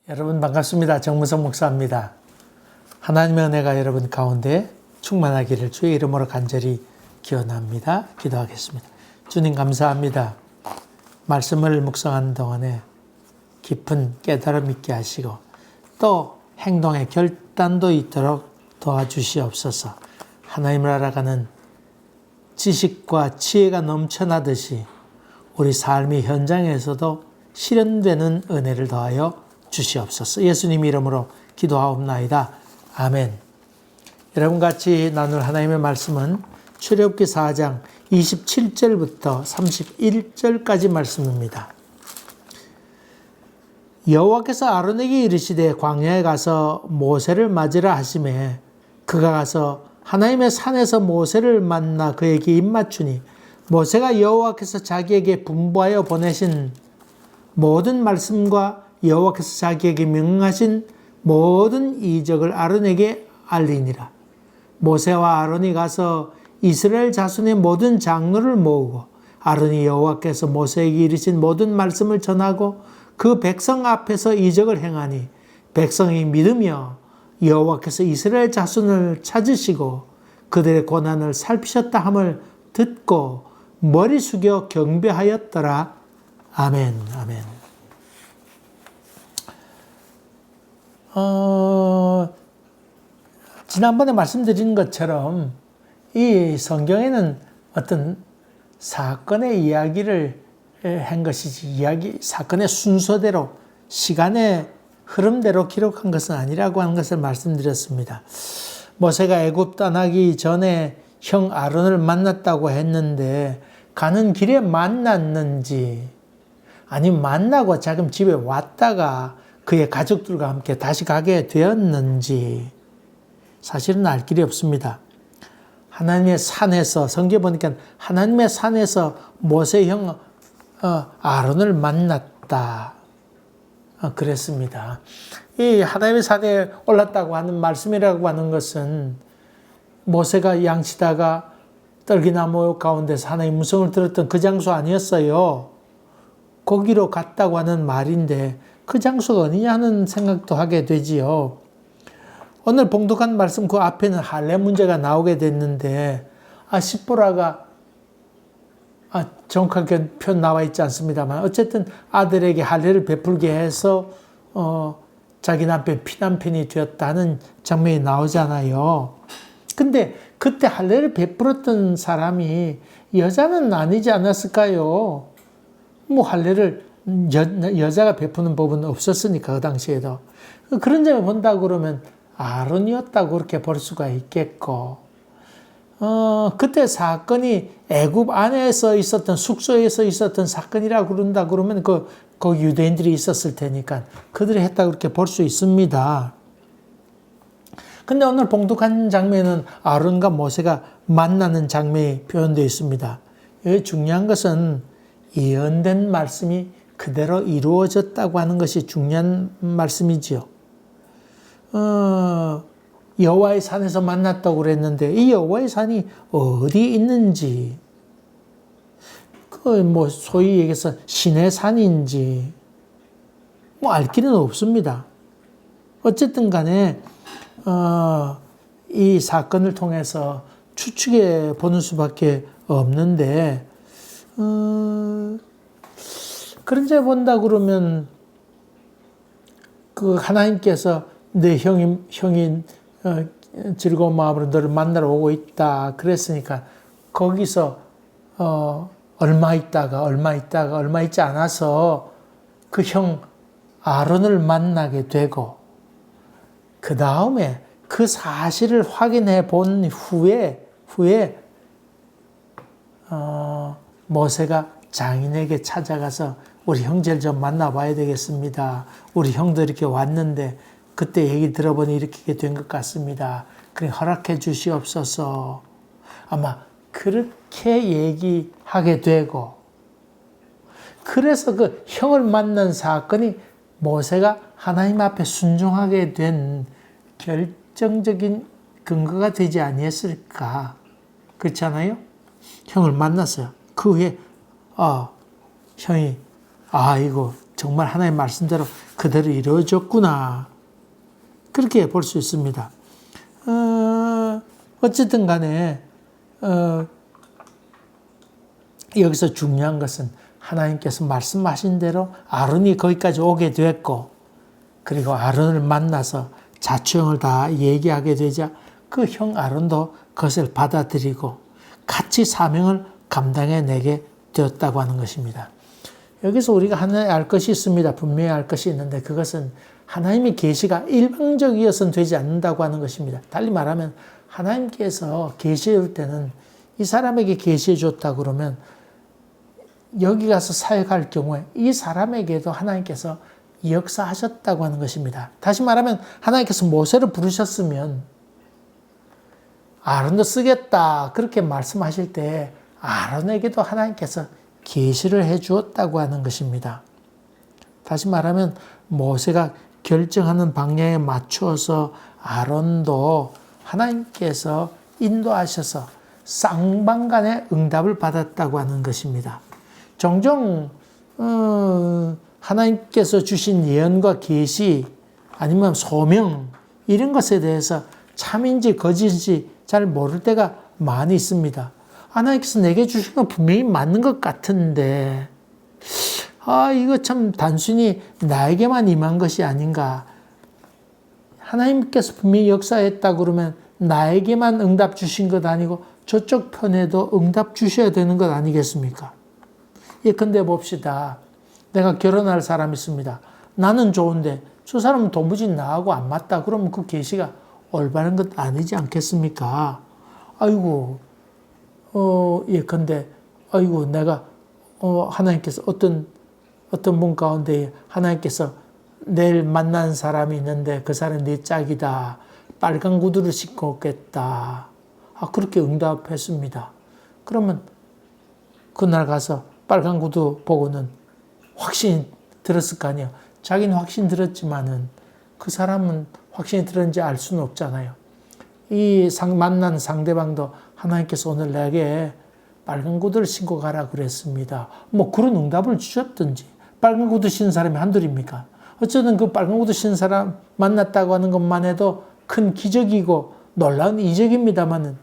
여러분 반갑습니다. 정무성 목사입니다. 하나님의 은혜가 여러분 가운데 충만하기를 주의 이름으로 간절히 기원합니다. 기도하겠습니다. 주님 감사합니다. 말씀을 묵상하는 동안에 깊은 깨달음 있게 하시고 또 행동의 결단도 있도록 도와주시옵소서. 하나님을 알아가는 지식과 지혜가 넘쳐나듯이 우리 삶의 현장에서도 실현되는 은혜를 더하여 주시옵소서. 예수님 이름으로 기도하옵나이다. 아멘. 여러분 같이 나눌 하나님의 말씀은 출애굽기 4장 27절부터 31절까지 말씀입니다. 여호와께서 아론에게 이르시되 광야에 가서 모세를 맞으라 하시매 그가 가서 하나님의 산에서 모세를 만나 그에게 입맞추니 모세가 여호와께서 자기에게 분부하여 보내신 모든 말씀과 여호와께서 자기에게 명하신 모든 이적을 아론에게 알리니라. 모세와 아론이 가서 이스라엘 자손의 모든 장로를 모으고 아론이 여호와께서 모세에게 이르신 모든 말씀을 전하고 그 백성 앞에서 이적을 행하니 백성이 믿으며 여호와께서 이스라엘 자손을 찾으시고 그들의 고난을 살피셨다 함을 듣고 머리 숙여 경배하였더라. 아멘. 아멘. 지난번에 말씀드린 것처럼 이 성경에는 어떤 사건의 이야기를 한 것이지 사건의 순서대로 시간의 흐름대로 기록한 것은 아니라고 하는 것을 말씀드렸습니다. 모세가 애굽 떠나기 전에 형 아론을 만났다고 했는데 가는 길에 만났는지 아니면 만나고 자금 집에 왔다가 그의 가족들과 함께 다시 가게 되었는지 사실은 알 길이 없습니다. 하나님의 산에서 성경에 보니까 하나님의 산에서 모세 형 아론을 만났다 그랬습니다. 이 하나님의 산에 올랐다고 하는 말씀이라고 하는 것은 모세가 양치다가 떨기나무 가운데서 하나님의 음성을 들었던 그 장소 아니었어요. 거기로 갔다고 하는 말인데 그 장소가 어디냐 하는 생각도 하게 되지요. 오늘 봉독한 말씀 그 앞에는 할례 문제가 나오게 됐는데 시보라가 정확하게 표현 나와 있지 않습니다만 어쨌든 아들에게 할례를 베풀게 해서 자기 남편 피남편이 되었다는 장면이 나오잖아요. 근데 그때 할례를 베풀었던 사람이 여자는 아니지 않았을까요? 뭐 할례를 여자가 베푸는 법은 없었으니까 그 당시에도 그런 점을 본다 그러면 아론이었다고 그렇게 볼 수가 있겠고 그때 사건이 애굽 안에서 있었던 숙소에서 있었던 사건이라고 그런다 그러면 그 유대인들이 있었을 테니까 그들이 했다고 그렇게 볼 수 있습니다. 근데 오늘 봉독한 장면은 아론과 모세가 만나는 장면이 표현되어 있습니다. 여기 중요한 것은 예언된 말씀이 그대로 이루어졌다고 하는 것이 중요한 말씀이지요. 여호와의 산에서 만났다고 그랬는데 이 여호와의 산이 어디 있는지 뭐 소위 얘기해서 신의 산인지 뭐 알 길은 없습니다. 어쨌든 간에 이 사건을 통해서 추측해 보는 수밖에 없는데 그런 점 본다 그러면 그 하나님께서 내 형이 즐거운 마음으로 너를 만나러 오고 있다 그랬으니까 거기서 얼마 있지 않아서 그 형 아론을 만나게 되고 그 다음에 그 사실을 확인해 본 후에 모세가 장인에게 찾아가서 우리 형제를 좀 만나봐야 되겠습니다. 우리 형도 이렇게 왔는데 그때 얘기 들어보니 이렇게 된 것 같습니다. 그래 허락해 주시옵소서. 아마 그렇게 얘기하게 되고 그래서 그 형을 만난 사건이 모세가 하나님 앞에 순종하게 된 결정적인 근거가 되지 아니했을까. 그렇잖아요? 형을 만났어요. 그 후에 형이 이거 정말 하나님 말씀대로 그대로 이루어졌구나. 그렇게 볼 수 있습니다. 어쨌든 간에 여기서 중요한 것은 하나님께서 말씀하신 대로 아론이 거기까지 오게 됐고, 그리고 아론을 만나서 자초형을 다 얘기하게 되자 그 형 아론도 그것을 받아들이고 같이 사명을 감당해내게 되었다고 하는 것입니다. 여기서 우리가 하나 알 것이 있습니다. 분명히 알 것이 있는데, 그것은 하나님의 계시가 일방적이어서는 되지 않는다고 하는 것입니다. 달리 말하면 하나님께서 계시해 줄 때는 이 사람에게 계시해 줬다 그러면 여기 가서 사역할 경우에 이 사람에게도 하나님께서 역사하셨다고 하는 것입니다. 다시 말하면 하나님께서 모세를 부르셨으면 아론도 쓰겠다 그렇게 말씀하실 때 아론에게도 하나님께서 계시를 해 주었다고 하는 것입니다. 다시 말하면 모세가 결정하는 방향에 맞추어서 아론도 하나님께서 인도하셔서 쌍방간의 응답을 받았다고 하는 것입니다. 종종 하나님께서 주신 예언과 계시 아니면 소명 이런 것에 대해서 참인지 거짓인지 잘 모를 때가 많이 있습니다. 하나님께서 내게 주신 건 분명히 맞는 것 같은데 이거 참 단순히 나에게만 임한 것이 아닌가. 하나님께서 분명히 역사했다 그러면 나에게만 응답 주신 것 아니고 저쪽 편에도 응답 주셔야 되는 것 아니겠습니까? 예컨대 봅시다. 내가 결혼할 사람이 있습니다. 나는 좋은데 저 사람은 도무지 나하고 안 맞다. 그러면 그 계시가 올바른 것 아니지 않겠습니까? 아이고, 예컨대, 아이고, 내가, 하나님께서 어떤 분 가운데 하나님께서 내일 만난 사람이 있는데 그 사람이 네 짝이다. 빨간 구두를 신고 오겠다. 그렇게 응답했습니다. 그러면 그날 가서 빨간 구두 보고는 확신이 들었을 거 아니에요. 자기는 확신 들었지만은 그 사람은 확신이 들었는지 알 수는 없잖아요. 만난 상대방도 하나님께서 오늘 내게 빨간 구두를 신고 가라 그랬습니다. 뭐 그런 응답을 주셨든지, 빨간 구두 신는 사람이 한둘입니까? 어쨌든 그 빨간 구두 신는 사람 만났다고 하는 것만 해도 큰 기적이고 놀라운 이적입니다만은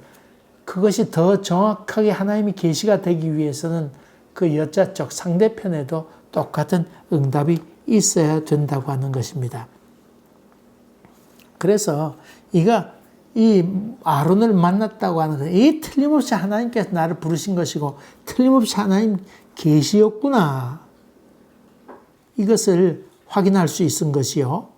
그것이 더 정확하게 하나님의 계시가 되기 위해서는 그 여자 쪽 상대편에도 똑같은 응답이 있어야 된다고 하는 것입니다. 그래서 이 아론을 만났다고 하는 것, 이 틀림없이 하나님께서 나를 부르신 것이고 틀림없이 하나님 계시였구나. 이것을 확인할 수 있은 것이요.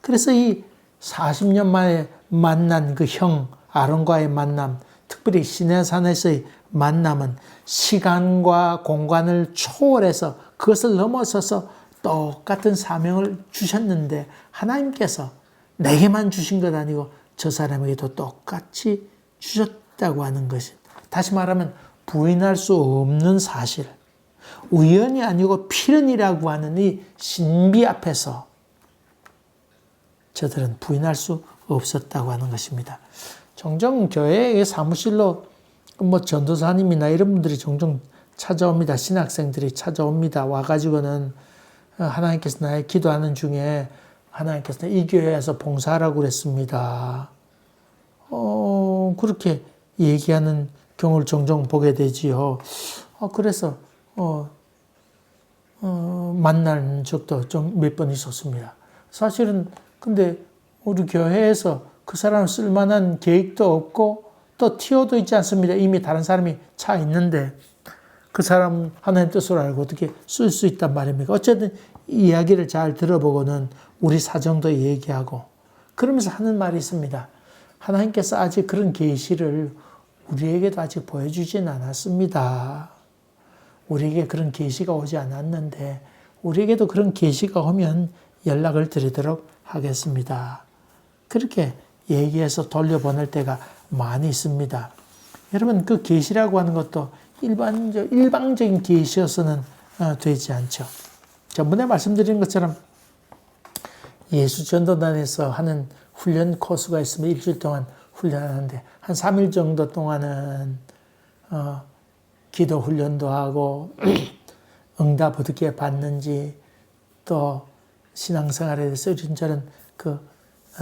그래서 이 40년 만에 만난 그 형 아론과의 만남, 특별히 시내산에서의 만남은 시간과 공간을 초월해서 그것을 넘어서서 똑같은 사명을 주셨는데 하나님께서 내게만 주신 것 아니고 저 사람에게도 똑같이 주셨다고 하는 것이, 다시 말하면 부인할 수 없는 사실, 우연이 아니고 필연이라고 하는 이 신비 앞에서 저들은 부인할 수 없었다고 하는 것입니다. 종종 교회의 사무실로 전도사님이나 이런 분들이 종종 찾아옵니다. 신학생들이 찾아옵니다. 와가지고는 하나님께서 나의 기도하는 중에 하나님께서 이 교회에서 봉사하라고 그랬습니다. 그렇게 얘기하는 경우를 종종 보게 되지요. 그래서 만난 적도 좀 몇 번 있었습니다. 사실은 근데 우리 교회에서 그 사람 쓸만한 계획도 없고 또 티오도 있지 않습니다. 이미 다른 사람이 차 있는데 그 사람 하나님 뜻을 알고 어떻게 쓸 수 있단 말입니까? 어쨌든 이야기를 잘 들어보고는 우리 사정도 얘기하고 그러면서 하는 말이 있습니다. 하나님께서 아직 그런 계시를 우리에게도 아직 보여주진 않았습니다. 우리에게 그런 계시가 오지 않았는데 우리에게도 그런 계시가 오면 연락을 드리도록 하겠습니다. 그렇게 얘기해서 돌려보낼 때가 많이 있습니다. 여러분, 그 계시라고 하는 것도 일방적인 계시여서는 되지 않죠. 전번에 말씀드린 것처럼 예수전도단에서 하는 훈련 코스가 있으면 일주일 동안 훈련하는데 한 3일 정도 동안은 기도 훈련도 하고 응답 어떻게 받는지 또 신앙생활에 대해서 이런저런 그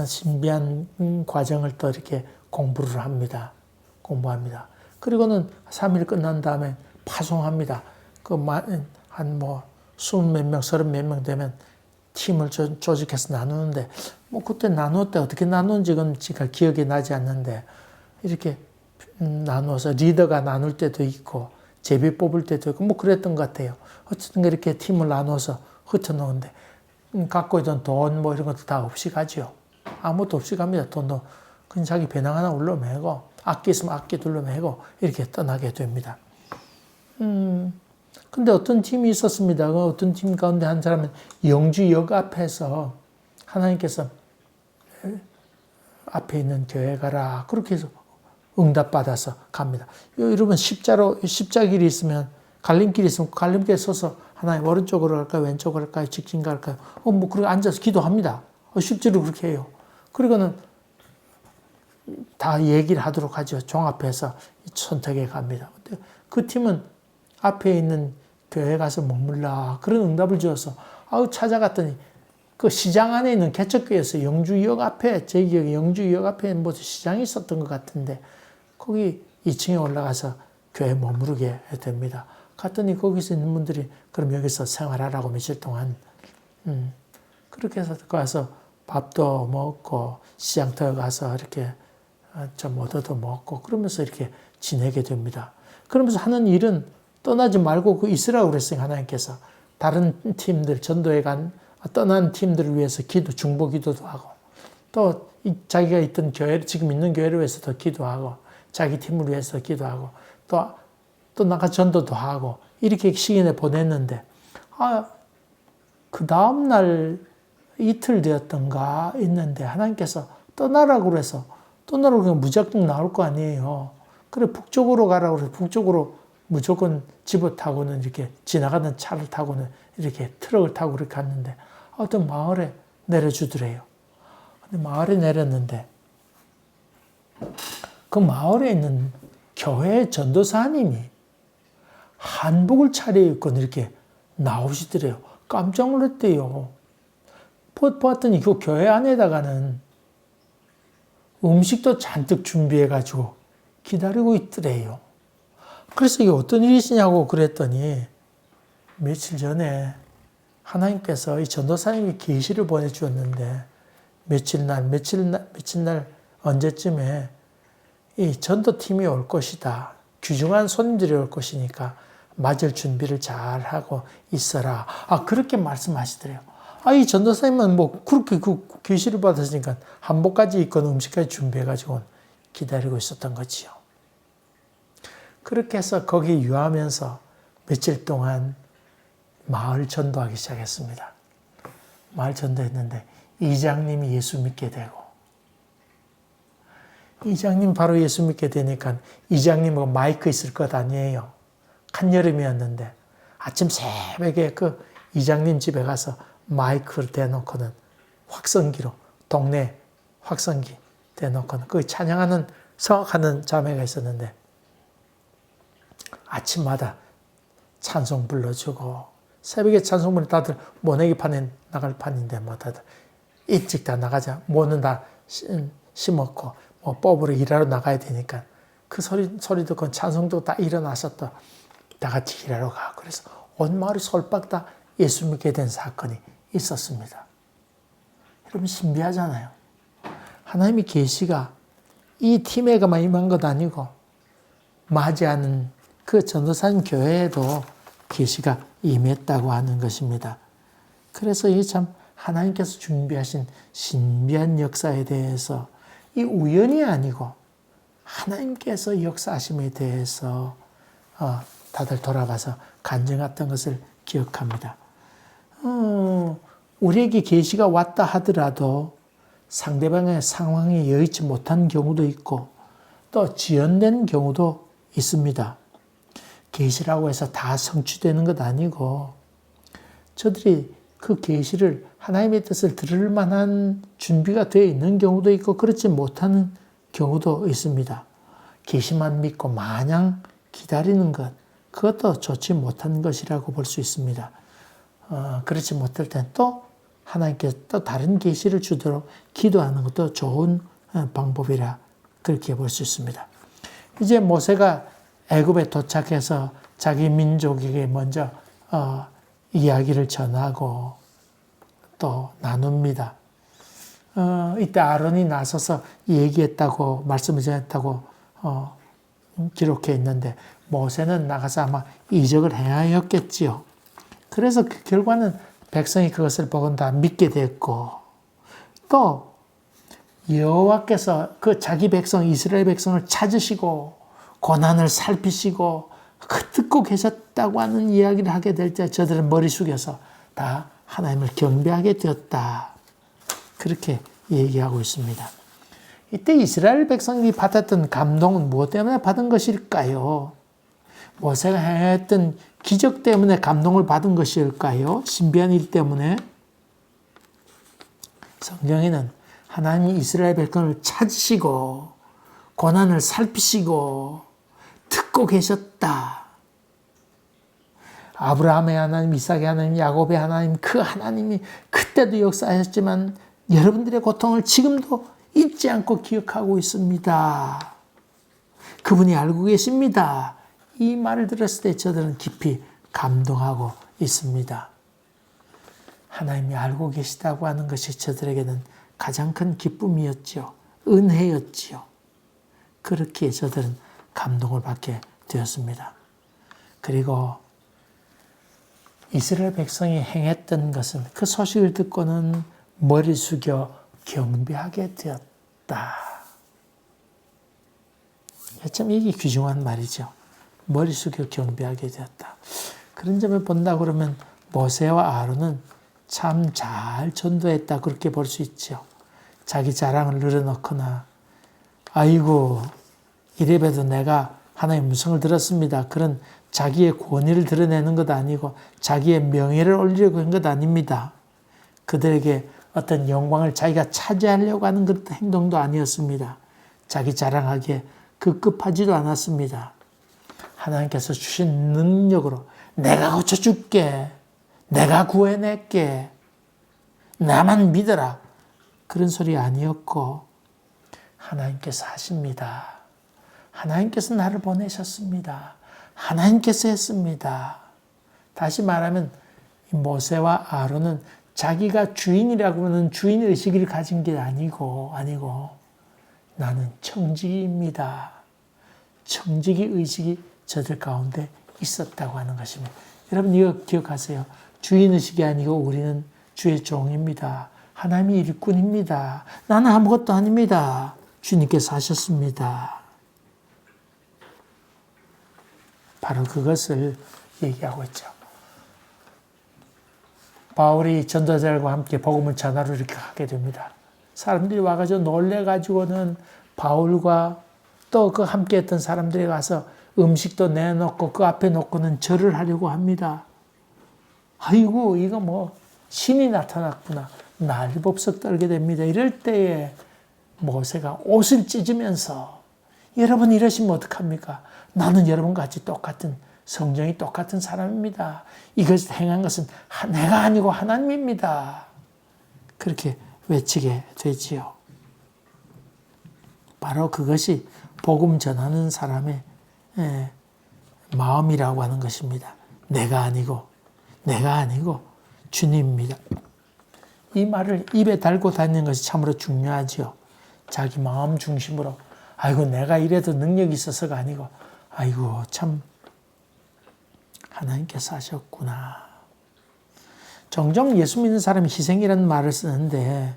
신비한 과정을 또 이렇게 공부를 합니다. 공부합니다. 그리고는 3일 끝난 다음에 파송합니다. 한 뭐 20몇 명, 30몇 명 되면 팀을 조직해서 나누는데, 뭐 그때 나눌 때 어떻게 나누는지는 제가 기억이 나지 않는데, 이렇게 나누어서 리더가 나눌 때도 있고, 제비 뽑을 때도 있고, 뭐 그랬던 것 같아요. 어쨌든 이렇게 팀을 나눠서 흩어놓은데, 갖고 있던 돈 뭐 이런 것도 다 없이 가죠. 아무것도 없이 갑니다. 돈도 그냥 자기 배낭 하나 올려매고, 악기 있으면 악기 둘러매고, 이렇게 떠나게 됩니다. 근데 어떤 팀이 있었습니다. 그 어떤 팀 가운데 한 사람은 영주역 앞에서 하나님께서 앞에 있는 교회 가라. 그렇게 해서 응답받아서 갑니다. 여러분 십자길이 있으면 갈림길이 있으면 갈림길에 서서 하나님 오른쪽으로 갈까요? 왼쪽으로 갈까요? 직진 갈까요? 뭐 그렇게 앉아서 기도합니다. 실제로 그렇게 해요. 그리고는 다 얘기를 하도록 하죠. 종합해서 선택해 갑니다. 근데 그 팀은 앞에 있는 교회 가서 머물라. 그런 응답을 주어서 찾아갔더니 그 시장 안에 있는 개척교회에서 영주역 앞에, 제 기억에 영주역 앞에 무슨 시장이 있었던 것 같은데 거기 2층에 올라가서 교회에 머무르게 됩니다. 갔더니 거기서 있는 분들이 그럼 여기서 생활하라고 며칠 동안 그렇게 해서 가서 밥도 먹고 시장터에 가서 이렇게 좀 얻어도 먹고 그러면서 이렇게 지내게 됩니다. 그러면서 하는 일은 떠나지 말고 그 있으라고 그랬어요. 하나님께서 다른 팀들 전도에 떠난 팀들을 위해서 중보 기도도 하고 또 자기가 있던 지금 있는 교회를 위해서도 기도하고 자기 팀을 위해서 기도하고 또 나가 전도도 하고 이렇게 시간에 보냈는데 그 다음날 이틀 되었던가 있는데 하나님께서 떠나라고 그래서 그냥 무작정 나올 거 아니에요. 그래 북쪽으로 가라고 그래서 북쪽으로 무조건 집을 타고는 이렇게 지나가는 차를 타고는 이렇게 트럭을 타고 그렇게 갔는데 어떤 마을에 내려주더래요. 근데 마을에 내렸는데 그 마을에 있는 교회 전도사님이 한복을 차려입고 이렇게 나오시더래요. 깜짝 놀랐대요. 보았더니 그 교회 안에다가는 음식도 잔뜩 준비해가지고 기다리고 있더래요. 그래서 이게 어떤 일이시냐고 그랬더니 며칠 전에 하나님께서 이 전도사님이 계시를 보내주었는데 며칠 날 언제쯤에 이 전도팀이 올 것이다. 귀중한 손님들이 올 것이니까 맞을 준비를 잘 하고 있어라. 그렇게 말씀하시더래요. 이 전도사님은 뭐 그렇게 그 계시를 받았으니까 한복까지 입고 음식까지 준비해가지고 기다리고 있었던 거지요. 그렇게 해서 거기 유하면서 며칠 동안 마을 전도하기 시작했습니다. 마을 전도했는데 이장님이 예수 믿게 되고 이장님 바로 예수 믿게 되니까 이장님하고 마이크 있을 것 아니에요. 한여름이었는데 아침 새벽에 그 이장님 집에 가서 마이크를 대놓고는 확성기로 동네 확성기 대놓고는 그 찬양하는 성악하는 자매가 있었는데 아침마다 찬송 불러주고 새벽에 찬송 부르면 다들 모내기 판에 나갈 판인데 뭐 다들 일찍 다 나가자 모는 다 심었고 뭐 뽑으러 일하러 나가야 되니까 그 소리 듣고 찬송도 다 일어나서 또 다 같이 일하러 가고 그래서 온 마을이 솔박 다 예수 믿게 된 사건이 있었습니다. 여러분 신비하잖아요. 하나님의 계시가 이 팀에게만 임한 것 아니고 맞이하는 그 전도사님 교회에도 계시가 임했다고 하는 것입니다. 그래서 이게 참 하나님께서 준비하신 신비한 역사에 대해서 이 우연이 아니고 하나님께서 역사하심에 대해서 다들 돌아가서 간증했던 것을 기억합니다. 우리에게 계시가 왔다 하더라도 상대방의 상황이 여의치 못한 경우도 있고 또 지연된 경우도 있습니다. 계시라고 해서 다 성취되는 것 아니고 저들이 그 계시를 하나님의 뜻을 들을 만한 준비가 되어 있는 경우도 있고 그렇지 못하는 경우도 있습니다. 계시만 믿고 마냥 기다리는 것, 그것도 좋지 못한 것이라고 볼 수 있습니다. 그렇지 못할 땐 또 하나님께서 또 다른 계시를 주도록 기도하는 것도 좋은 방법이라 그렇게 볼 수 있습니다. 이제 모세가 애굽에 도착해서 자기 민족에게 먼저 이야기를 전하고 또 나눕니다. 이때 아론이 나서서 얘기했다고 말씀을 전했다고 기록해 있는데 모세는 나가서 아마 이적을 행하였겠지요. 그래서 그 결과는 백성이 그것을 보고 다 믿게 됐고 또 여호와께서 그 자기 백성 이스라엘 백성을 찾으시고 고난을 살피시고 듣고 계셨다고 하는 이야기를 하게 될 때 저들은 머리 숙여서 다 하나님을 경배하게 되었다. 그렇게 얘기하고 있습니다. 이때 이스라엘 백성이 받았던 감동은 무엇 때문에 받은 것일까요? 모세가 행했던 기적 때문에 감동을 받은 것일까요? 신비한 일 때문에? 성경에는 하나님이 이스라엘 백성을 찾으시고 고난을 살피시고 듣고 계셨다. 아브라함의 하나님, 이삭의 하나님, 야곱의 하나님, 그 하나님이 그때도 역사하셨지만 여러분들의 고통을 지금도 잊지 않고 기억하고 있습니다. 그분이 알고 계십니다. 이 말을 들었을 때 저들은 깊이 감동하고 있습니다. 하나님이 알고 계시다고 하는 것이 저들에게는 가장 큰 기쁨이었지요. 은혜였지요. 그렇게 저들은 감동을 받게 되었습니다. 그리고 이스라엘 백성이 행했던 것은 그 소식을 듣고는 머리 숙여 경배하게 되었다. 참 이게 귀중한 말이죠. 머리 숙여 경배하게 되었다. 그런 점을 본다 그러면 모세와 아론은 참 잘 전도했다 그렇게 볼 수 있죠. 자기 자랑을 늘어놓거나 아이고 이래봬도 내가 하나님의 음성을 들었습니다. 그런 자기의 권위를 드러내는 것 아니고 자기의 명예를 올리려고 한 것 아닙니다. 그들에게 어떤 영광을 자기가 차지하려고 하는 그 행동도 아니었습니다. 자기 자랑하기에 급급하지도 않았습니다. 하나님께서 주신 능력으로 내가 고쳐줄게. 내가 구해낼게. 나만 믿어라. 그런 소리 아니었고 하나님께서 하십니다. 하나님께서 나를 보내셨습니다. 하나님께서 했습니다. 다시 말하면 모세와 아론은 자기가 주인이라고 하는 주인의식을 가진 게 아니고 나는 청지기입니다. 청지기 의식이 저들 가운데 있었다고 하는 것입니다. 여러분 이거 기억하세요. 주인의식이 아니고 우리는 주의 종입니다. 하나님이 일꾼입니다. 나는 아무것도 아닙니다. 주님께서 하셨습니다. 바로 그것을 얘기하고 있죠. 바울이 전도자들과 함께 복음을 전하러 이렇게 가게 됩니다. 사람들이 와가지고 놀래가지고는 바울과 또 그 함께 했던 사람들이 가서 음식도 내놓고 그 앞에 놓고는 절을 하려고 합니다. 아이고 이거 뭐 신이 나타났구나. 날법석 떨게 됩니다. 이럴 때에 모세가 옷을 찢으면서 여러분 이러시면 어떡합니까? 나는 여러분같이 똑같은 성정이 똑같은 사람입니다. 이것을 행한 것은 내가 아니고 하나님입니다. 그렇게 외치게 되지요. 바로 그것이 복음 전하는 사람의 마음이라고 하는 것입니다. 내가 아니고 주님입니다. 이 말을 입에 달고 다니는 것이 참으로 중요하지요. 자기 마음 중심으로 아이고 내가 이래도 능력이 있어서가 아니고 아이고 참 하나님께서 하셨구나. 종종 예수 믿는 사람이 희생이라는 말을 쓰는데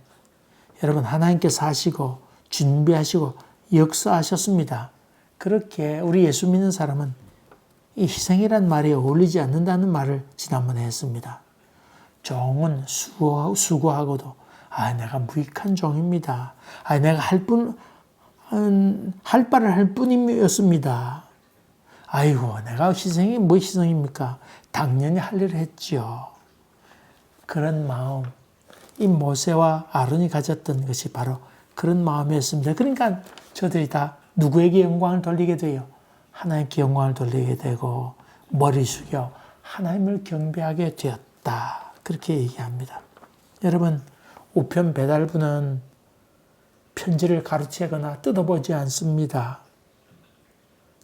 여러분 하나님께서 하시고 준비하시고 역사하셨습니다. 그렇게 우리 예수 믿는 사람은 이 희생이라는 말이 어울리지 않는다는 말을 지난번에 했습니다. 종은 수고하고도 내가 무익한 종입니다. 내가 할 바를 할 뿐이었습니다. 아이고 내가 희생이 뭐 희생입니까? 당연히 할 일을 했지요. 그런 마음, 이 모세와 아론이 가졌던 것이 바로 그런 마음이었습니다. 그러니까 저들이 다 누구에게 영광을 돌리게 돼요? 하나님께 영광을 돌리게 되고 머리 숙여 하나님을 경배하게 되었다. 그렇게 얘기합니다. 여러분, 우편 배달부는 편지를 가로채거나 뜯어보지 않습니다.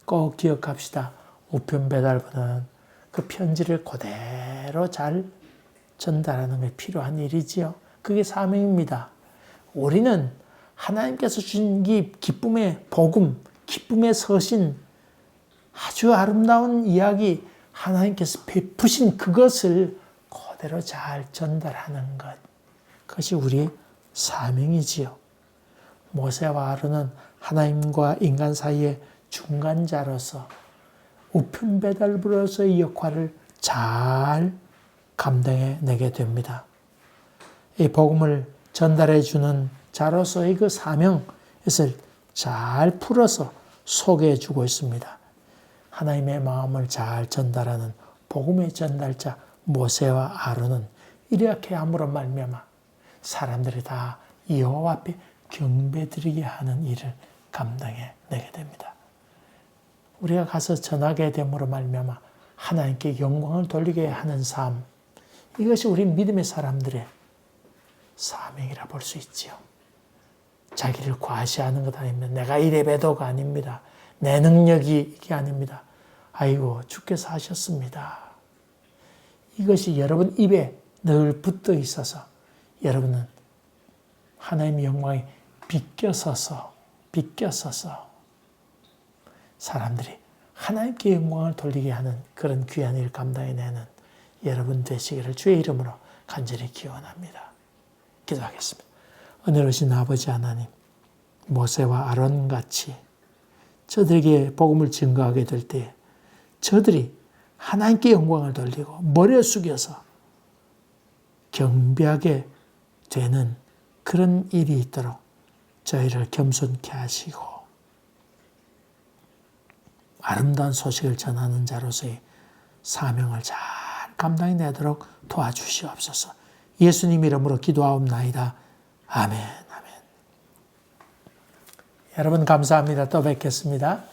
꼭 기억합시다. 우편 배달부는 그 편지를 그대로 잘 전달하는 게 필요한 일이지요. 그게 사명입니다. 우리는 하나님께서 주신 이 기쁨의 복음, 기쁨의 서신, 아주 아름다운 이야기, 하나님께서 베푸신 그것을 그대로 잘 전달하는 것. 그것이 우리의 사명이지요. 모세와 아론은 하나님과 인간 사이의 중간자로서 우편 배달부로서의 역할을 잘 감당해내게 됩니다. 이 복음을 전달해주는 자로서의 그 사명을 잘 풀어서 소개해주고 있습니다. 하나님의 마음을 잘 전달하는 복음의 전달자 모세와 아론은 이렇게 함으로 말미암아 사람들이 다 여호와 앞에 경배드리게 하는 일을 감당해내게 됩니다. 우리가 가서 전하게 됨으로 말미암아 하나님께 영광을 돌리게 하는 삶, 이것이 우리 믿음의 사람들의 사명이라 볼 수 있지요. 자기를 과시하는 것 아닙니다. 내가 이래봬도가 아닙니다. 내 능력이 이게 아닙니다. 아이고 주께서 하셨습니다. 이것이 여러분 입에 늘 붙어 있어서 여러분은 하나님의 영광에 비껴서서 사람들이 하나님께 영광을 돌리게 하는 그런 귀한 일 감당해내는 여러분 되시기를 주의 이름으로 간절히 기원합니다. 기도하겠습니다. 은혜로우신 아버지 하나님, 모세와 아론같이 저들에게 복음을 증거하게 될 때 저들이 하나님께 영광을 돌리고 머리를 숙여서 경배하게 되는 그런 일이 있도록 저희를 겸손케 하시고 아름다운 소식을 전하는 자로서의 사명을 잘 감당해내도록 도와주시옵소서. 예수님 이름으로 기도하옵나이다. 아멘. 아멘. 여러분 감사합니다. 또 뵙겠습니다.